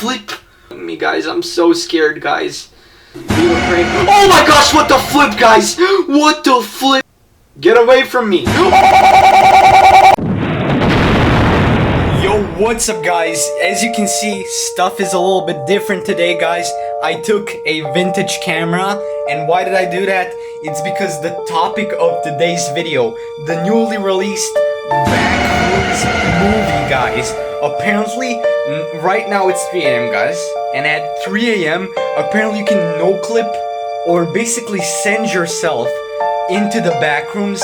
flip? Me guys, I'm so scared, guys. Oh my gosh, what the flip, guys? What the flip? Get away from me. Yo, what's up guys? As you can see, stuff is a little bit different today, guys. I took a vintage camera, and why did I do that? It's because the topic of today's video, the newly released BACKROOMS movie, guys. Apparently, right now it's 3 AM, guys, and at 3 AM, apparently you can no-clip or basically send yourself into the backrooms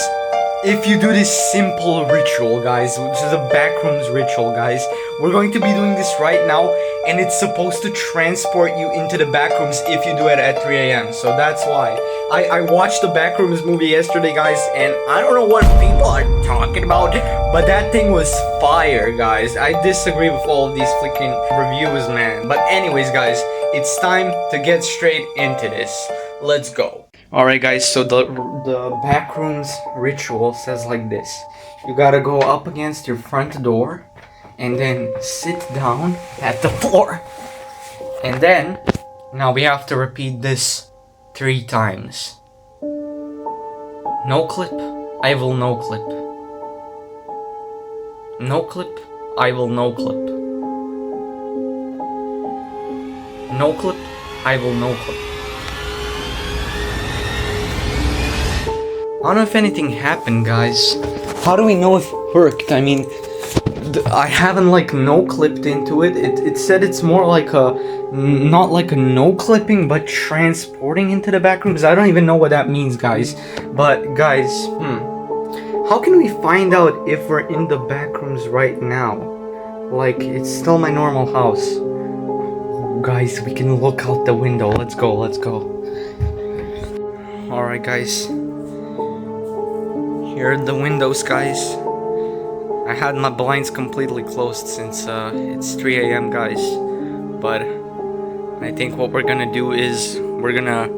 if you do this simple ritual, guys, which is a backrooms ritual, guys. We're going to be doing this right now, and it's supposed to transport you into the backrooms if you do it at 3 AM. So that's why. I watched the Backrooms movie yesterday, guys, and I don't know what people are talking about, but that thing was fire, guys. I disagree with all of these flicking reviews, man. But anyways, guys, it's time to get straight into this. Let's go. Alright guys, so the backrooms ritual says like this. You gotta go up against your front door and then sit down at the floor. And then, now we have to repeat this 3 times. No clip, I will no clip. No clip, I will no clip. No clip, I will no clip. I don't know if anything happened, guys. How do we know if it worked? I mean, I haven't like no-clipped into it. It said it's more like a, not like a no-clipping, but transporting into the backrooms. I don't even know what that means, guys. But guys, how can we find out if we're in the backrooms right now? Like, it's still my normal house. Guys, we can look out the window. Let's go, let's go. Alright, guys. Here are the windows, guys. I had my blinds completely closed since it's 3 AM, guys. But I think what we're gonna do is we're gonna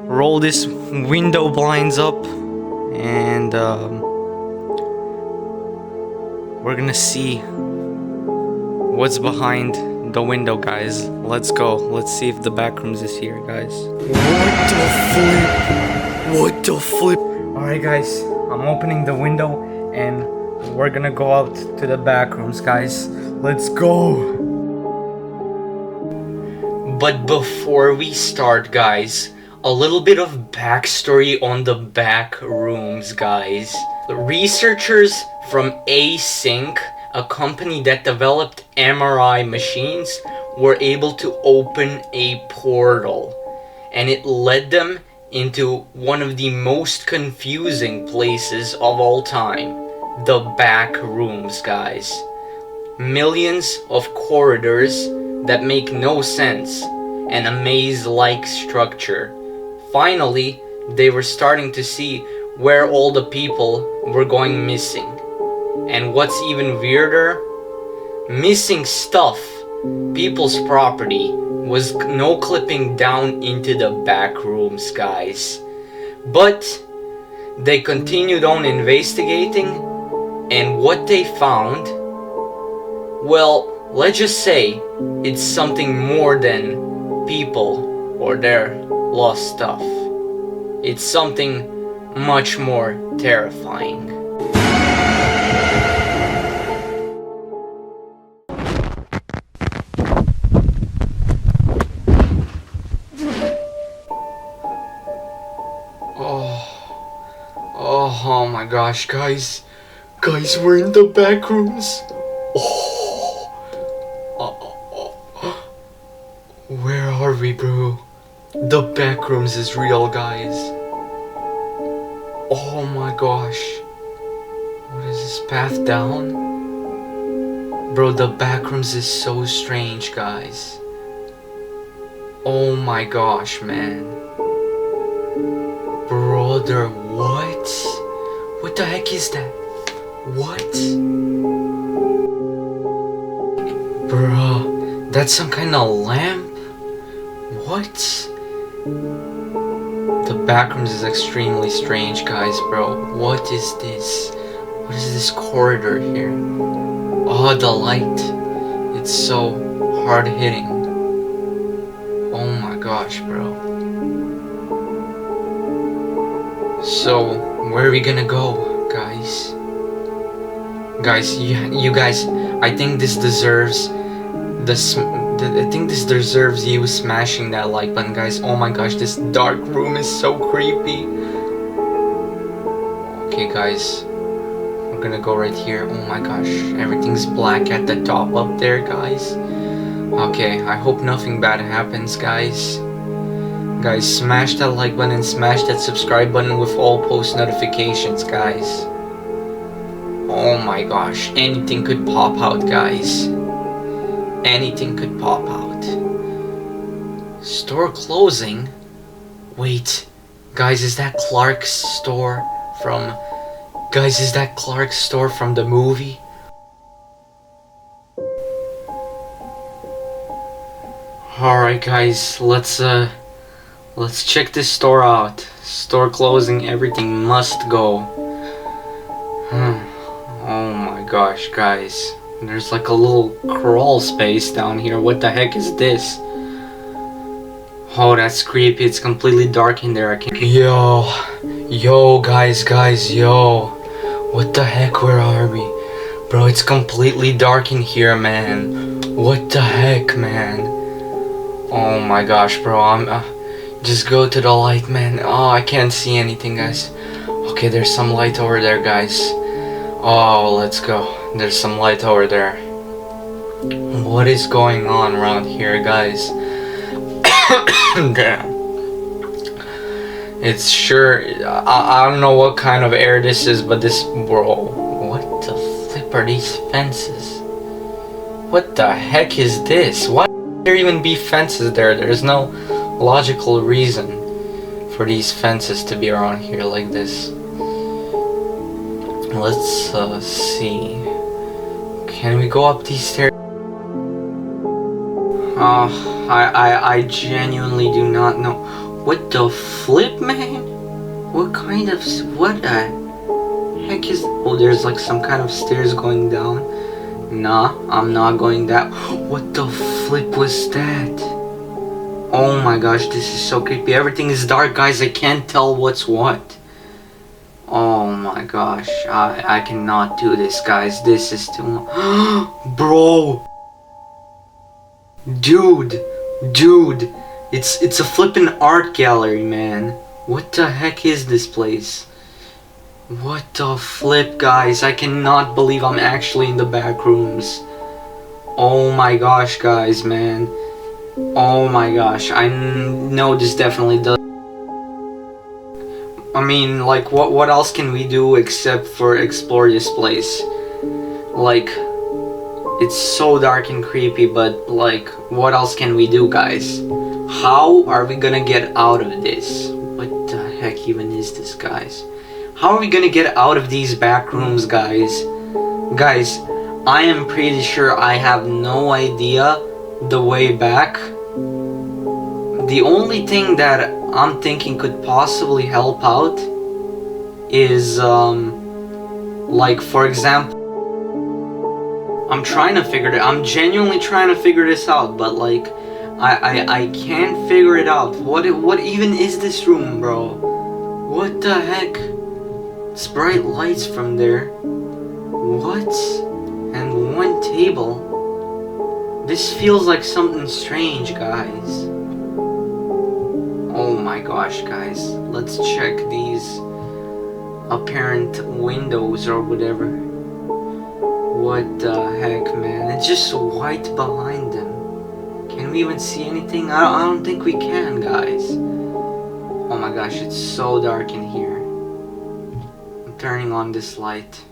roll this window blinds up, and we're gonna see what's behind the window, guys. Let's go. Let's see if the backrooms is here, guys. What the flip? What the flip? Alright guys, I'm opening the window and we're gonna go out to the backrooms, guys. Let's go! But before we start, guys, a little bit of backstory on the backrooms, guys. The researchers from FreeSync, a company that developed MRI machines, were able to open a portal, and it led them into one of the most confusing places of all time, the back rooms, guys. Millions of corridors that make no sense, and a maze-like structure. Finally, they were starting to see where all the people were going missing. And what's even weirder, missing stuff, people's property, was no clipping down into the back rooms, guys. But they continued on investigating, and what they found, well, let's just say it's something more than people or their lost stuff. It's something much more terrifying. Oh my gosh, guys. Guys, we're in the back rooms. Where are we, bro? The back rooms is real, guys. Oh my gosh. What is this path down? Bro, the back rooms is so strange, guys. Oh my gosh, man. Brother, what? What the heck is that? What? Bruh, that's some kind of lamp? What? The backrooms is extremely strange, guys, bro. What is this? What is this corridor here? Oh, the light. It's so hard hitting. Oh my gosh, bro. So, where are we gonna go, guys? Guys, you guys, I think this deserves I think this deserves you smashing that like button, guys. Oh my gosh, this dark room is so creepy. Okay, guys, we're gonna go right here. Oh my gosh, everything's black at the top up there, guys. Okay, I hope nothing bad happens, guys. Guys, smash that like button and smash that subscribe button with all post notifications, guys. Oh my gosh, anything could pop out, guys. Anything could pop out. Store closing? Wait, guys, is that Clark's store from... Guys, is that Clark's store from the movie? Alright guys, let's check this store out. Store closing, everything must go. Oh my gosh, guys. There's like a little crawl space down here. What the heck is this? Oh, that's creepy. It's completely dark in there. I can't... Yo, guys, yo. What the heck, where are we? Bro, it's completely dark in here, man. What the heck, man? Oh my gosh, bro, just go to the light, man. Oh, I can't see anything, guys. Okay, there's some light over there, guys. Oh, let's go. There's some light over there. What is going on around here, guys? Damn. It's sure... I don't know what kind of air this is, but this... Bro, what the flip are these fences? What the heck is this? Why would there even be fences there? There's no logical reason for these fences to be around here like this. Let's see. Can we go up these stairs? Oh, I genuinely do not know. What the flip, man? What kind of... What the heck is... Oh, there's like some kind of stairs going down. Nah, I'm not going that... What the flip was that? Oh my gosh, this is so creepy. Everything is dark, guys. I can't tell what's what. Oh my gosh, I cannot do this, guys. This is too much. Bro! Dude! It's a flippin' art gallery, man. What the heck is this place? What the flip, guys? I cannot believe I'm actually in the back rooms. Oh my gosh, guys, man. Oh my gosh, I know this definitely does. I mean, like, what else can we do except for explore this place? Like, it's so dark and creepy, but, like, what else can we do, guys? How are we gonna get out of this? What the heck even is this, guys? How are we gonna get out of these back rooms, guys? Guys, I am pretty sure I have no idea the way back. The only thing that I'm thinking could possibly help out is, like, for example, I'm genuinely trying to figure this out, but, like, I can't figure it out. What even is this room, bro? What the heck? It's bright lights from there. What? And one table. This feels like something strange, guys. Oh my gosh, guys. Let's check these apparent windows or whatever. What the heck, man? It's just white behind them. Can we even see anything? I don't think we can, guys. Oh my gosh, it's so dark in here. I'm turning on this light.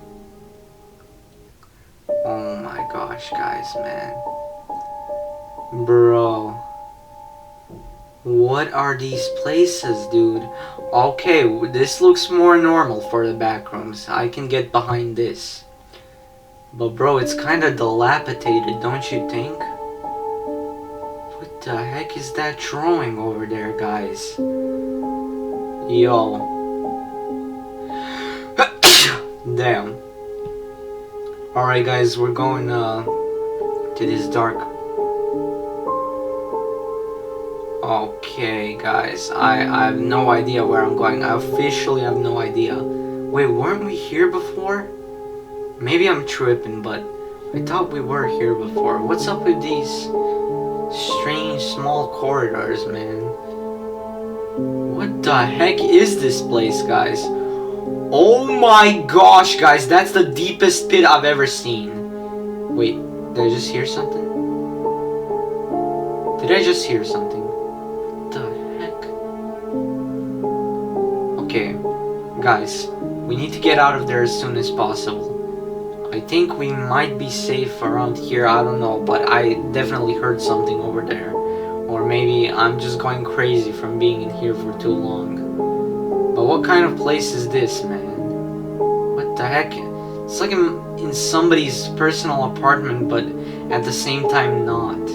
Oh my gosh, guys, man. Bro. What are these places, dude? Okay, this looks more normal for the back rooms. I can get behind this. But bro, it's kind of dilapidated, don't you think? What the heck is that drawing over there, guys? Yo. Damn. Alright guys, we're going to this dark. Okay, guys, I have no idea where I'm going. I officially have no idea. Wait, weren't we here before? Maybe I'm tripping, but I thought we were here before. What's up with these strange small corridors, man? What the heck is this place, guys? Oh my gosh, guys, that's the deepest pit I've ever seen. Wait, did I just hear something? Did I just hear something? What the heck? Okay, guys, we need to get out of there as soon as possible. I think we might be safe around here, I don't know, but I definitely heard something over there. Or maybe I'm just going crazy from being in here for too long. But what kind of place is this, man? What the heck? It's like I'm in somebody's personal apartment, but at the same time not.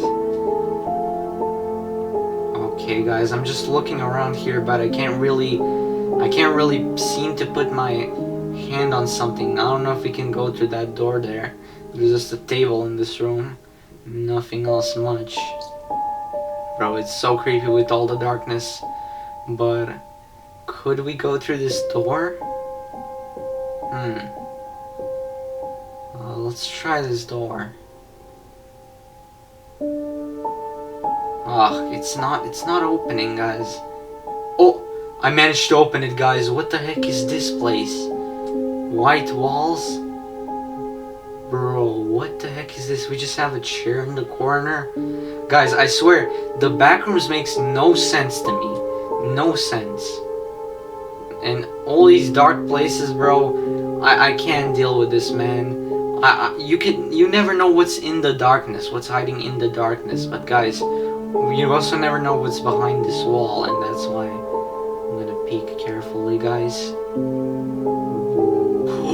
Okay, guys, I'm just looking around here, but I can't really seem to put my hand on something. I don't know if we can go through that door there. There's just a table in this room. Nothing else much. Bro, it's so creepy with all the darkness. But could we go through this door? Let's try this door. It's not opening, guys. Oh, I managed to open it, guys. What the heck is this place? White walls? Bro, what the heck is this? We just have a chair in the corner? Guys, I swear, the backrooms makes no sense to me. No sense. And all these dark places, bro, I can't deal with this, man. You never know what's in the darkness, what's hiding in the darkness. But guys, you also never know what's behind this wall, and that's why I'm gonna peek carefully, guys.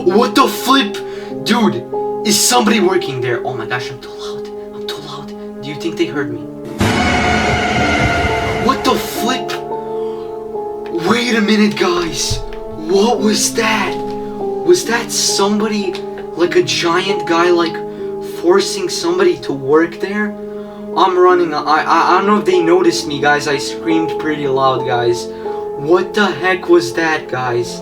What the flip? Dude, is somebody working there? Oh my gosh, I'm too loud. I'm too loud. Do you think they heard me? What the flip? Wait a minute, guys. What was that? Was that somebody, like a giant guy, like forcing somebody to work there? I'm running. I don't know if they noticed me, guys. I screamed pretty loud, guys. What the heck was that, guys?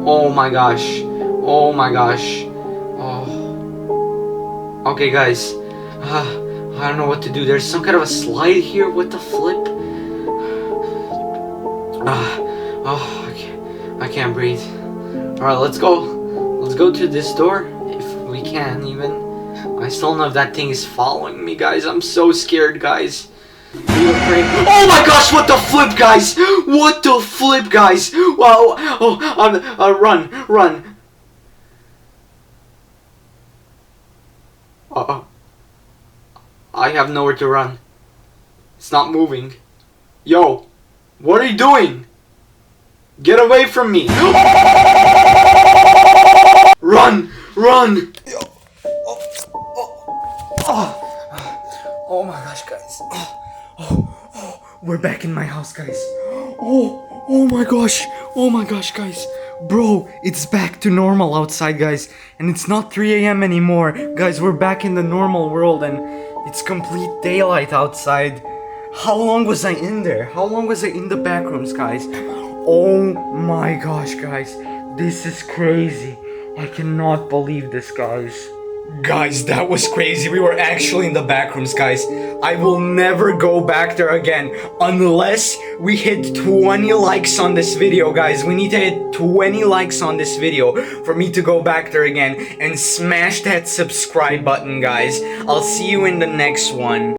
Oh my gosh. Oh my gosh. Oh. Okay, guys. I don't know what to do. There's some kind of a slide here. What the flip? I can't breathe. Alright, let's go. Let's go to this door. If we can, even. I still don't know if that thing is following me, guys. I'm so scared, guys. Oh my gosh, what the flip, guys? What the flip, guys? Wow. Oh, run. I have nowhere to run. It's not moving. Yo, what are you doing? Get away from me. Run. Oh my gosh, guys. We're back in my house, guys. Oh my gosh, guys. Bro, it's back to normal outside, guys. And it's not 3 a.m. anymore. Guys, we're back in the normal world and it's complete daylight outside. How long was I in there? How long was I in the back rooms, guys? Oh my gosh, guys. This is crazy. I cannot believe this, guys. Guys, that was crazy. We were actually in the back rooms, guys. I will never go back there again unless we hit 20 likes on this video, guys. We need to hit 20 likes on this video for me to go back there again and smash that subscribe button, guys. I'll see you in the next one.